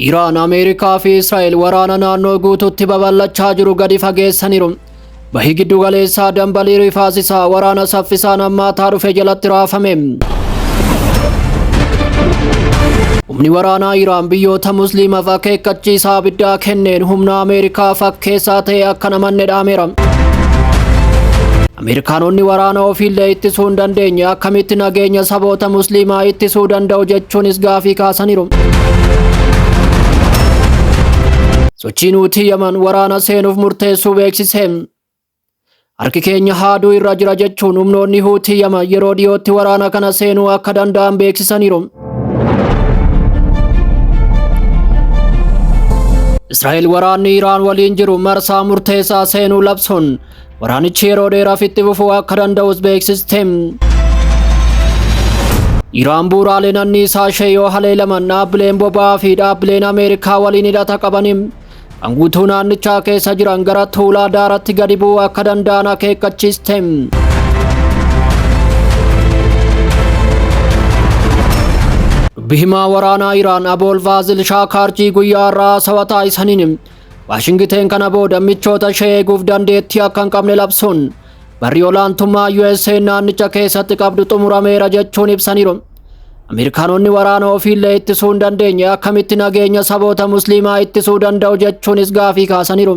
Iraan Ameerikaa fi Israa'el waraana naannoo guutuutti babal'achaa jiru gadi fageessaniiru. Bahii giddu galeessaa dambalii rifaasisaa waraana saffisaan hammaataa dhufe jalatti raafame. Humni waraanaa Iraan biyyoota Musliimaaf akeekkachiisaa abiddaa kenneen humna Ameerikaa fakkeessaa ta'e akka namanne dhaameera. Ameerikaanonni waraana ofiillee ittisuu hin dandeenye akkamitti nageenya saboota Musliimaa ittisuu danda'u jechuunis gaafii kaasaniiru. Sochiin Huutii Yaman waraana seenuuf murteessuu beeksise. Harki keenya haaduu irra jira jechuun humnoonni Huutii Yaman yeroo dhiyootti waraana kana seenuu akka danda'an beeksisaniiru. Israa'el waraanni Iraan waliin jiru marsaa murteessaa seenuu labsuun waraanichi yeroo dheeraaf itti fufuu akka danda'us beeksiste. Iraan bu'uuraaleen anniisaa ishee yoo haleelaman dhaabbileen boba'aa fi dhaabbileen Ameerikaa waliin hidhata qabaniin guutuu naannichaa keessa jiran gara tuulaa daaratti gadi bu'uu akka danda'an akeekkachiiste. Dubbi himaa waraanaa Iraan Abool Faazil Shaakaarjii guyyaa irraa sawataa isaniin Waashingiteen kana booda michoota ishee eeguuf dandeettii akka hin qabne labsuun barri olaantummaa USA naannicha keessatti qabdu xumurameera jechuun ibsaniiru. Ameerikaanonni waraana ofiillee ittisuu hin dandeenye akkamitti nageenya saboota Musliimaa ittisuu danda'u jechuunis gaafii kaasaniiru.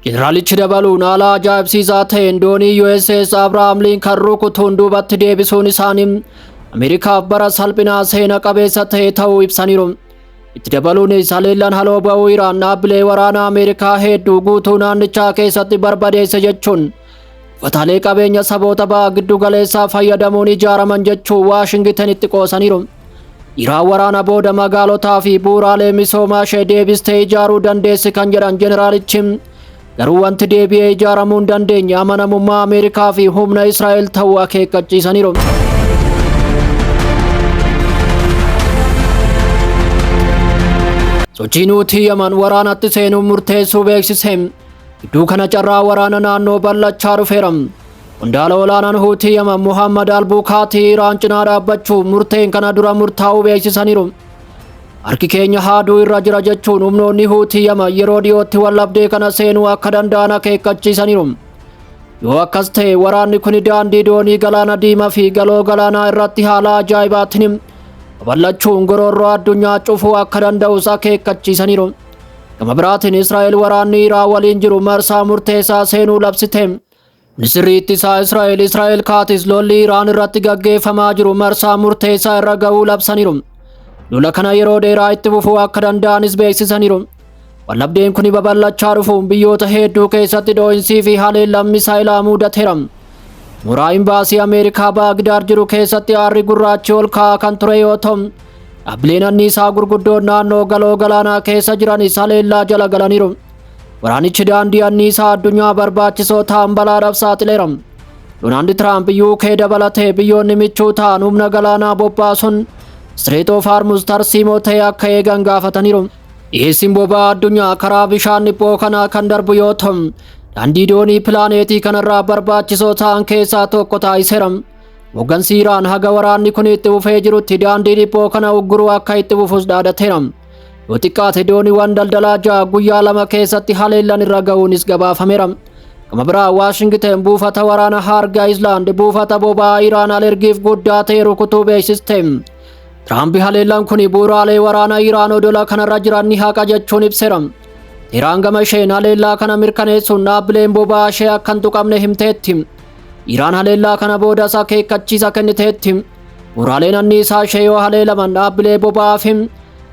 Jeneraalichi dabaluun haala ajaa'ibsiisaa ta'een doonii USS Abrahaam Lincoln rukutuun duubatti deebisuun isaanii Ameerikaaf bara salphinaa seena qabeessa ta'e ta'uu ibsaniiru. Itti dabaluunis haleellaan haloo ba'uu Iraan dhaabbilee waraanaa Ameerikaa hedduu guutuu naannichaa keessatti barbadeesse jechuun uffatalee qabeenya saboota ba'a giddu galeessaa fayyadamuun ijaaraman jechuun Waashingitanitti qoosaniiru. Iraan waraana booda magaalotaa fi bu'uuraalee misoomaa ishee deebistee ijaaruu dandeessi kan jedhan jeneraalichi garuu wanti deebi'ee ijaaramuu hin dandeenye amanamummaa Ameerikaa fi humna Israa'el ta'uu akeekkachiisaniiru. Sochiin Huutii Yaman waraanatti seenuu murteessuu beeksise. Gidduu kana carraa waraana naannoo bal'achaa dhufeera. Qondaala olaanaan Huutii Yaman Muhammad Al-Buukaatii Iraan cinaa dhaabbachuuf murteen kana dura murtaa'uu beeksisaniiru. Harki keenya haaduu irra jira jechuun humnoonni Huutii Yaman yeroo dhiyootti wallabdee kana seenuu akka danda'an akeekkachiisaniiru. Yoo akkas ta'e waraanni kun daandii doonii galaana diimaa fi galoo galaanaa irratti haala ajaa'ibaatiin babal'achuun goroorroo addunyaa cufuu akka danda'us akeekkachiisaniiru. Gama biraatiin Israa'el waraanni Iraan waliin jiru marsaa murteessaa seenuu labsite. Ministeerri ittisaa Israa'el Kaatis lolli Iraan irratti gaggeeffamaa jiru marsaa murteessaa irra ga'uu labsaniiru. Lola kana yeroo dheeraa itti fufuu akka danda'anis beeksisaniiru. Wallabdeen kun babal'achaa dhufuun biyyoota hedduu keessatti dhoo'insii fi haleellaan misaa'ilaa mudateera. Mooraa imbaasii Ameerikaa Baagdaad jiru keessatti aarri gurraachi ol ka'aa kan ture yoo ta'u, dhaabbileen anniisaa gurguddoon naannoo galoo galaanaa keessa jiranis haleellaa jala galaniiru. Waraanichi daandii anniisaa addunyaa barbaachisoo ta'an balaadhaaf saaxileera. Doonaald Tiraamp UK dabalatee biyyoonni michuu ta'an humna galaanaa bobbaasuun Strait of Hormuz tarsiimoo ta'e akka eegan gaafataniiru. Dhiyeessiin boba'aa addunyaa karaa bishaan dhiphoo kanaa kan darbu yoo ta'u, daandii doonii pilaaneetii kanarraa barbaachisoo ta'an keessaa tokko taasiseera. Hoggansi Iraan haga waraanni kun itti fufee jirutti daandii dhiphoo kana ugguruu akka itti fufus dhaadateera. Yoo xiqqaate dooniiwwan daldalaa ja'a guyyaa lama keessatti haleellaan irra ga'uunis gabaafameera. Gama biraa Waashingiteen buufata waraana Harga Islaand buufata boba'aa Iraan alergiif guddaa ta'e rukutuu beeksiste. Tiraamp haleellaan kun bu'uuraalee waraana Iraan odola kanarra jiran ni haqa jechuun ibseera. Iraan gama isheen haleellaa kana mirkaneessuun dhaabbileen boba'aa ishee akka hin tuqamne himteetti. Iraan haleellaa kana boodas akeekkachiisa kenniteetti. Bu'uuraaleen anniisaa ishee yoo haleelaman dhaabbilee boba'aa fi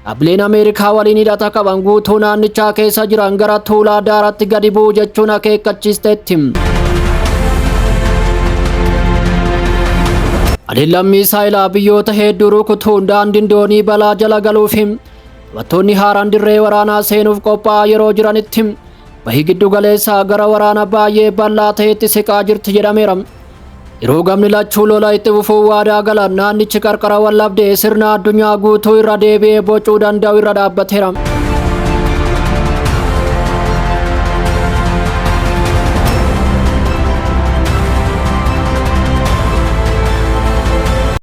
dhaabbileen Ameerikaa waliin hidhata qaban guutuu naannichaa keessa jiran gara tuulaa daaraatti gadi bu'u jechuun akeekkachiisteetti. Haleellaan misaa'ilaa biyyoota hedduu rukutuun daandiin doonii balaa jala galuuf Wattoonni haaraan dirree waraanaa seenuuf qophaa'aa yeroo jiranitti bahii giddu galeessaa gara waraana baay'ee bal'aa ta'etti siqaa jirti jedhameera. Yeroo gamni lachuu lola itti fufuu waadaa galan naannichi qarqara wallabdee sirna addunyaa guutuu irra deebi'ee bocuu danda'u irra dhaabbateera.